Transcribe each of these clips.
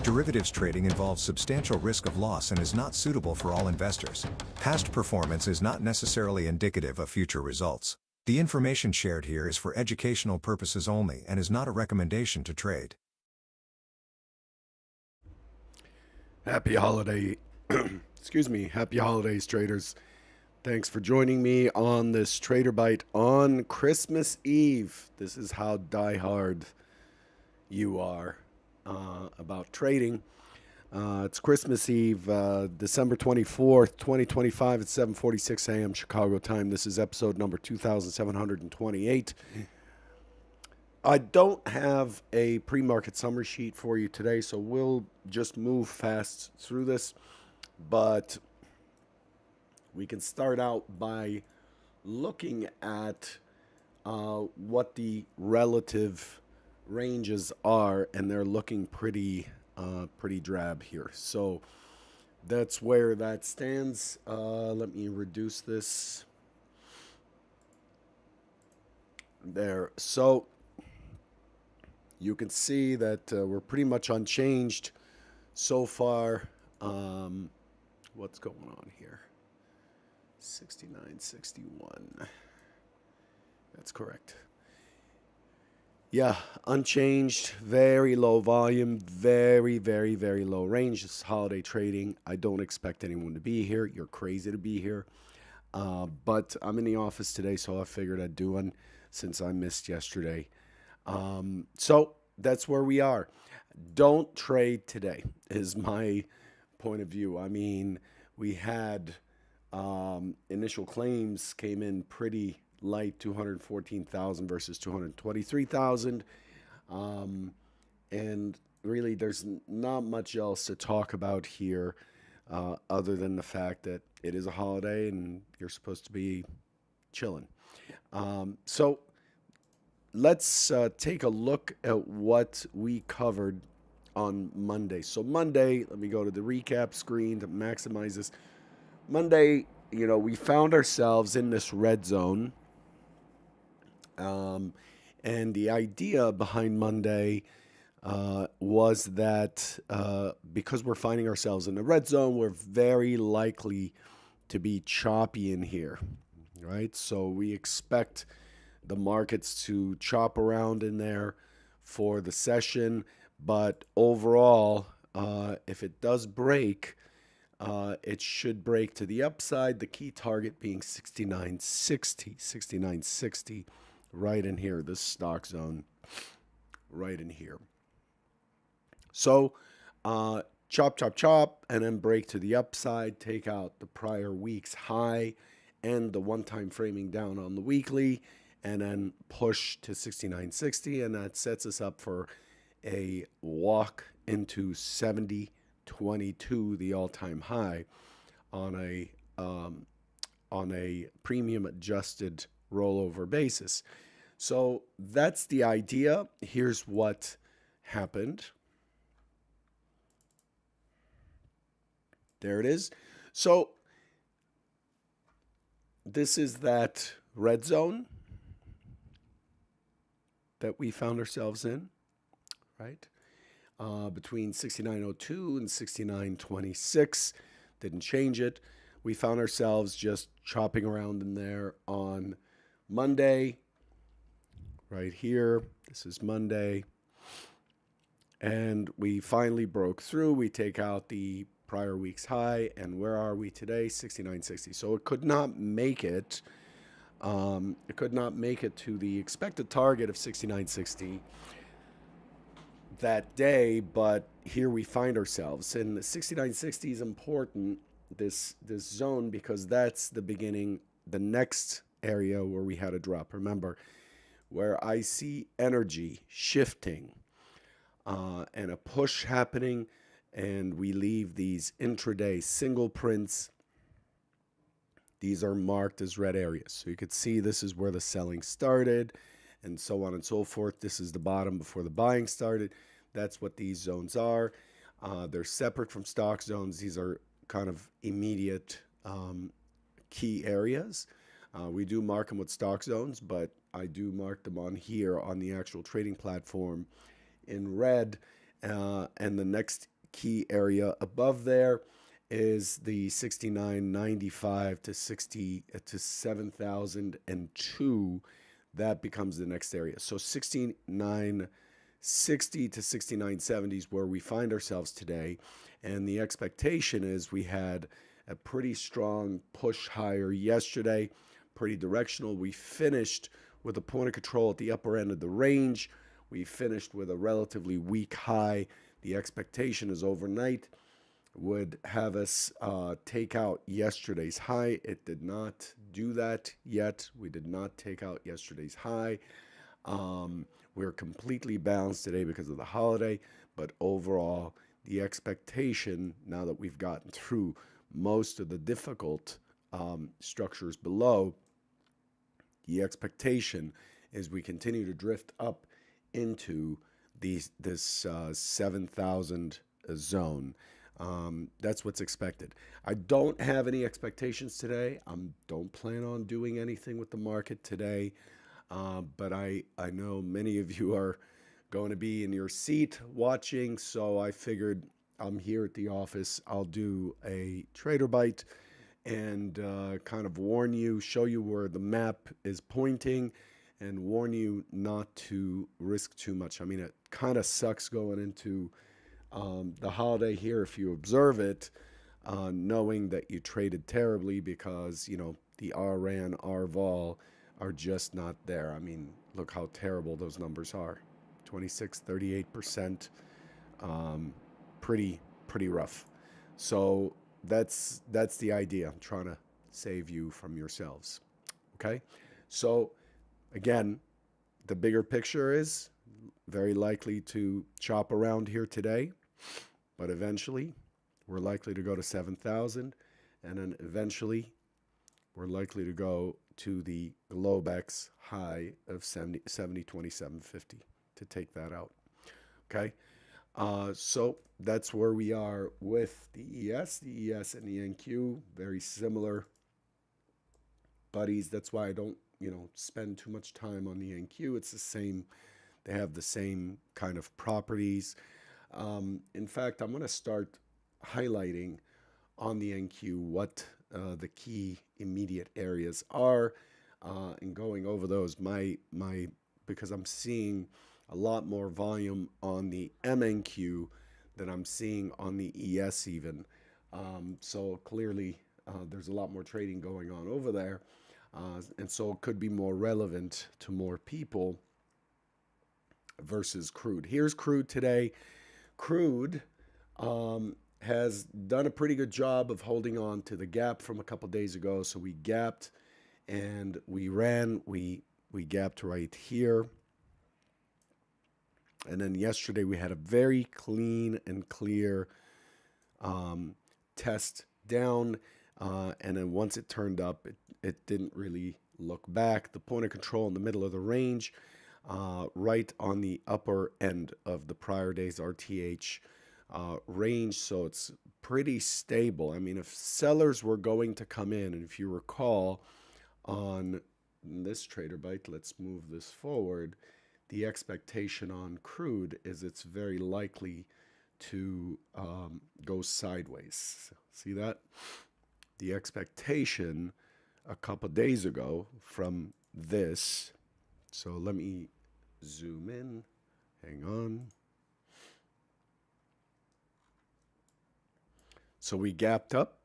Derivatives trading involves substantial risk of loss and is not suitable for all investors. Past performance is not necessarily indicative of future results. The information shared here is for educational purposes only and is not a recommendation to trade. Happy holiday, excuse me, happy holidays, traders. Thanks for joining me on this Trader Bite on Christmas Eve. This is how diehard you are about trading. It's Christmas Eve, December 24th, 2025 at 7:46 a.m. Chicago time. This is episode number 2728. I don't have a pre-market summary sheet for you today, so we'll just move fast through this. But we can start out by looking at what the relative ranges are, and they're looking pretty drab here. So that's where that stands. Let me reduce this there. So you can see that we're pretty much unchanged so far. What's going on here? 69.61. That's correct. Yeah, unchanged, very low volume, very low range. This is holiday trading. I don't expect anyone to be here. You're crazy to be here. But I'm in the office today, so I figured I'd do one since I missed yesterday. So that's where we are. Don't trade today is my point of view. I mean, we had initial claims came in pretty light, 214,000 versus 223,000. And really, there's not much else to talk about here other than the fact that it is a holiday and you're supposed to be chilling. So let's take a look at what we covered on Monday. So Monday, let me go to the recap screen to maximize this. Monday, we found ourselves in this red zone. And the idea behind Monday was that because we're finding ourselves in the red zone, we're very likely to be choppy in here, right? So we expect the markets to chop around in there for the session. But overall, if it does break, it should break to the upside, the key target being 69.60, right in here, this stock zone, right in here. So chop, and then break to the upside, take out the prior week's high and the one-time framing down on the weekly, and then push to 69.60, and that sets us up for a walk into 70.22, the all-time high, on a premium adjusted rollover basis. So that's the idea. Here's what happened. There it is. So this is that red zone that we found ourselves in, right? Between 69.02 and 69.26. Didn't change it. We found ourselves just chopping around in there on Monday, right here. This is Monday. And we finally broke through. We take out the prior week's high. And where are we today? 69.60. So it could not make it. It could not make it to the expected target of 69.60 that day, but here we find ourselves. And the 69.60 is important, this zone, because that's the beginning, the next area where we had a drop. Remember, where I see energy shifting and a push happening, and we leave these intraday single prints. These are marked as red areas. So you could see this is where the selling started, and so on and so forth. This is the bottom before the buying started. That's what these zones are. They're separate from stock zones. These are kind of immediate key areas. We do mark them with stock zones, but I do mark them on here on the actual trading platform in red. And the next key area above there is the 69.95 to 7,002. That becomes the next area. So 69.60 to 69.70 is where we find ourselves today. And the expectation is we had a pretty strong push higher yesterday, pretty directional. We finished with a point of control at the upper end of the range. We finished with a relatively weak high. The expectation is overnight would have us take out yesterday's high. It did not do that yet. We did not take out yesterday's high. We're completely balanced today because of the holiday, but overall, the expectation, now that we've gotten through most of the difficult structures below, the expectation is we continue to drift up into this 7,000 zone. That's what's expected. I don't have any expectations today. I don't plan on doing anything with the market today, but I know many of you are going to be in your seat watching, so I figured I'm here at the office. I'll do a trader bite and kind of warn you, show you where the map is pointing, and warn you not to risk too much. I mean, it kind of sucks going into the holiday here if you observe it, knowing that you traded terribly because, you know, the RRAN, RVOL are just not there. I mean, look how terrible those numbers are. 26, 38%, pretty rough. So that's the idea. I'm trying to save you from yourselves. Okay? So again, the bigger picture is very likely to chop around here today, but eventually we're likely to go to 7,000, and then eventually we're likely to go to the Globex high of 70.2750 to take that out. Okay, so that's where we are with the ES and the NQ, very similar buddies. That's why I don't, spend too much time on the NQ. It's the same. They have the same kind of properties. In fact, I'm going to start highlighting on the NQ what the key immediate areas are, and going over those. Because I'm seeing a lot more volume on the MNQ than I'm seeing on the ES even. So clearly, there's a lot more trading going on over there, and so it could be more relevant to more people versus crude. Here's crude today. Crude has done a pretty good job of holding on to the gap from a couple days ago. So we gapped and we ran. We gapped right here. And then yesterday we had a very clean and clear test down. And then once it turned up, it didn't really look back. The point of control in the middle of the range, right on the upper end of the prior day's RTH range. So it's pretty stable. I mean, if sellers were going to come in, and if you recall on this trader bite, let's move this forward. The expectation on crude is it's very likely to go sideways. See that? The expectation a couple days ago from this. So let me zoom in. Hang on. So we gapped up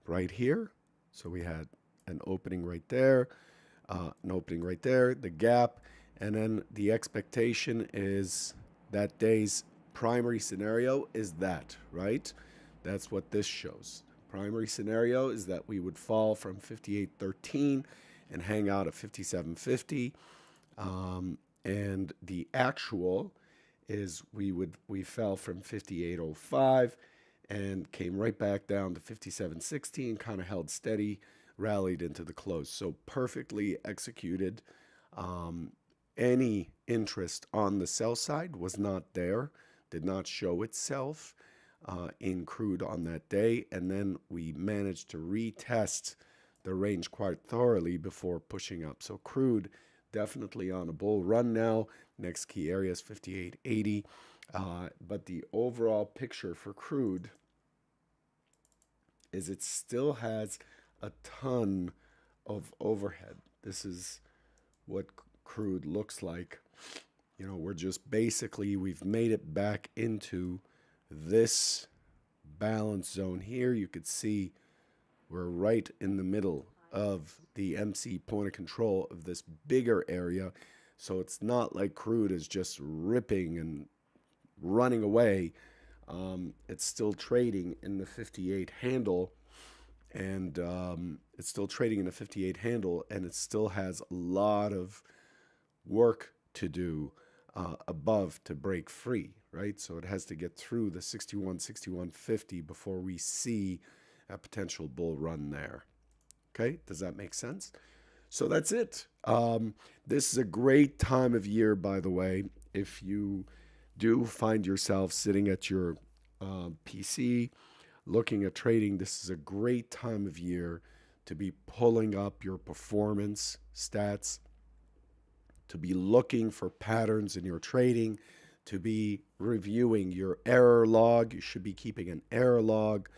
right here. So we had an opening right there, the gap. And then the expectation is that day's primary scenario is that, right? That's what this shows. Primary scenario is that we would fall from 58.13 and hang out at 57.50. And the actual is we fell from 58.05 and came right back down to 57.60 and kind of held steady, rallied into the close. So perfectly executed. Any interest on the sell side was not there, did not show itself in crude on that day. And then we managed to retest the range quite thoroughly before pushing up. So crude definitely on a bull run now. Next key area is 58.80. But the overall picture for crude is it still has a ton of overhead. This is what crude looks like. We're just basically, we've made it back into this balance zone here. You could see we're right in the middle of the MC point of control of this bigger area. So it's not like crude is just ripping and running away. It's still trading in the 58 handle, and it's still trading in the 58 handle, and it still has a lot of work to do above to break free, right? So it has to get through the 61, 61.50 before we see a potential bull run there. Okay, does that make sense? So that's it. This is a great time of year, by the way. If you do find yourself sitting at your PC looking at trading, this is a great time of year to be pulling up your performance stats, to be looking for patterns in your trading, to be reviewing your error log. You should be keeping an error log.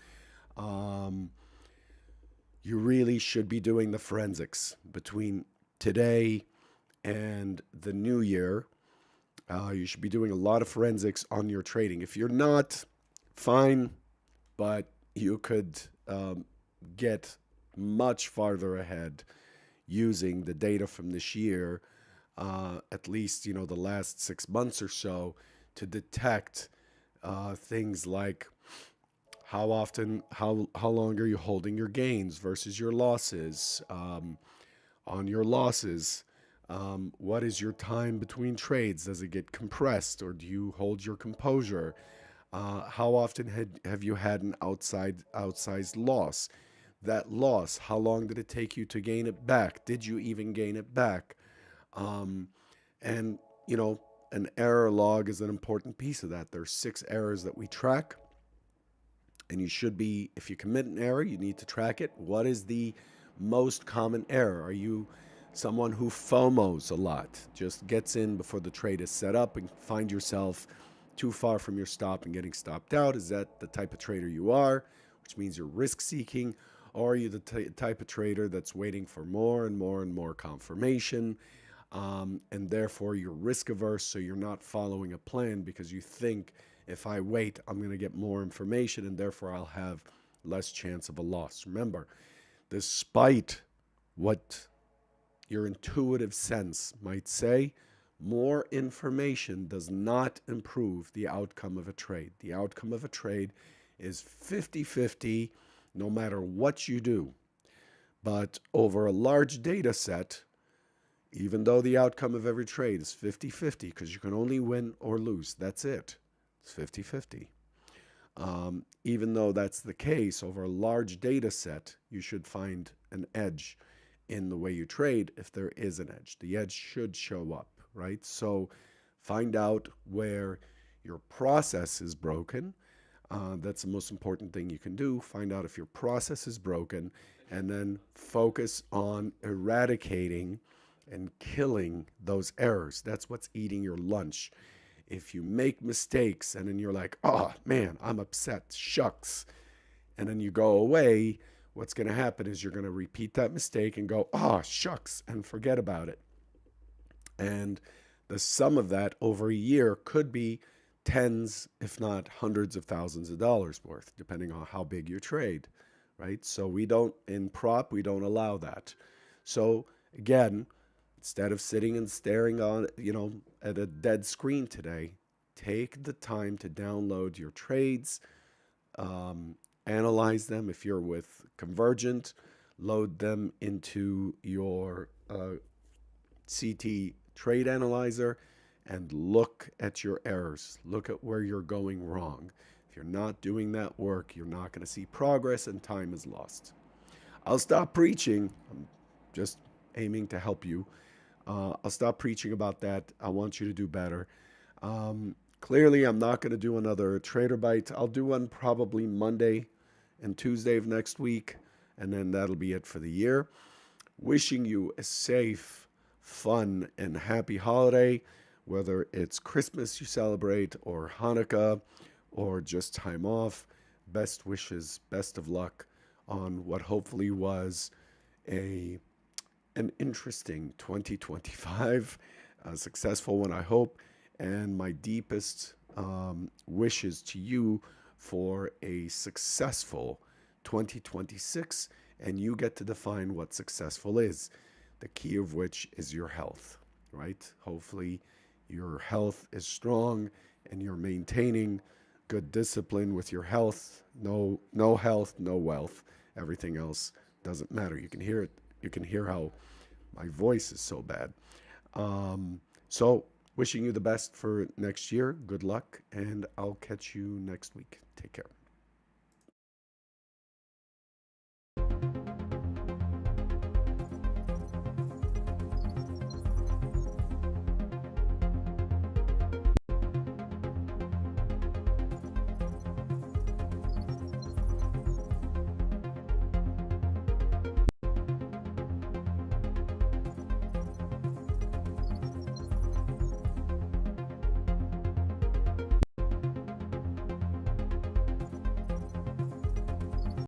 You really should be doing the forensics between today and the new year. You should be doing a lot of forensics on your trading. If you're not, fine, but you could get much farther ahead using the data from this year, at least the last 6 months or so, to detect things like how often, how long are you holding your gains versus your losses? On your losses, what is your time between trades? Does it get compressed, or do you hold your composure? How often have you had an outsized loss? That loss, how long did it take you to gain it back? Did you even gain it back? And an error log is an important piece of that. There's 6 errors that we track. And you should be, if you commit an error, you need to track it. What is the most common error? Are you someone who FOMOs a lot, just gets in before the trade is set up and find yourself too far from your stop and getting stopped out? Is that the type of trader you are, which means you're risk seeking? Or are you the type of trader that's waiting for more and more and more confirmation, and therefore you're risk averse, so you're not following a plan because you think, if I wait, I'm going to get more information and therefore I'll have less chance of a loss. Remember, despite what your intuitive sense might say, more information does not improve the outcome of a trade. The outcome of a trade is 50-50 no matter what you do. But over a large data set, even though the outcome of every trade is 50-50, because you can only win or lose, that's it. It's 50-50. Even though that's the case, over a large data set, you should find an edge in the way you trade if there is an edge. The edge should show up, right? So find out where your process is broken. That's the most important thing you can do. Find out if your process is broken, and then focus on eradicating and killing those errors. That's what's eating your lunch. If you make mistakes and then you're like, oh man, I'm upset, shucks, and then you go away, what's going to happen is you're going to repeat that mistake and go, oh shucks, and forget about it. And the sum of that over a year could be tens, if not hundreds of thousands of dollars worth, depending on how big you trade, right? So in prop, we don't allow that. So again, instead of sitting and staring on, at a dead screen today, take the time to download your trades, analyze them. If you're with Convergent, load them into your CT trade analyzer and look at your errors. Look at where you're going wrong. If you're not doing that work, you're not going to see progress and time is lost. I'll stop preaching. I'm just aiming to help you. I'll stop preaching about that. I want you to do better. Clearly, I'm not going to do another Trader Bite. I'll do one probably Monday and Tuesday of next week, and then that'll be it for the year. Wishing you a safe, fun, and happy holiday. whether it's Christmas you celebrate or Hanukkah or just time off. Best wishes, best of luck on what hopefully was a an interesting 2025, a successful one, I hope. And my deepest wishes to you for a successful 2026. And you get to define what successful is, the key of which is your health, right? Hopefully, your health is strong and you're maintaining good discipline with your health. No health, no wealth. Everything else doesn't matter. You can hear it. You can hear how my voice is so bad. So, wishing you the best for next year. Good luck, and I'll catch you next week. Take care.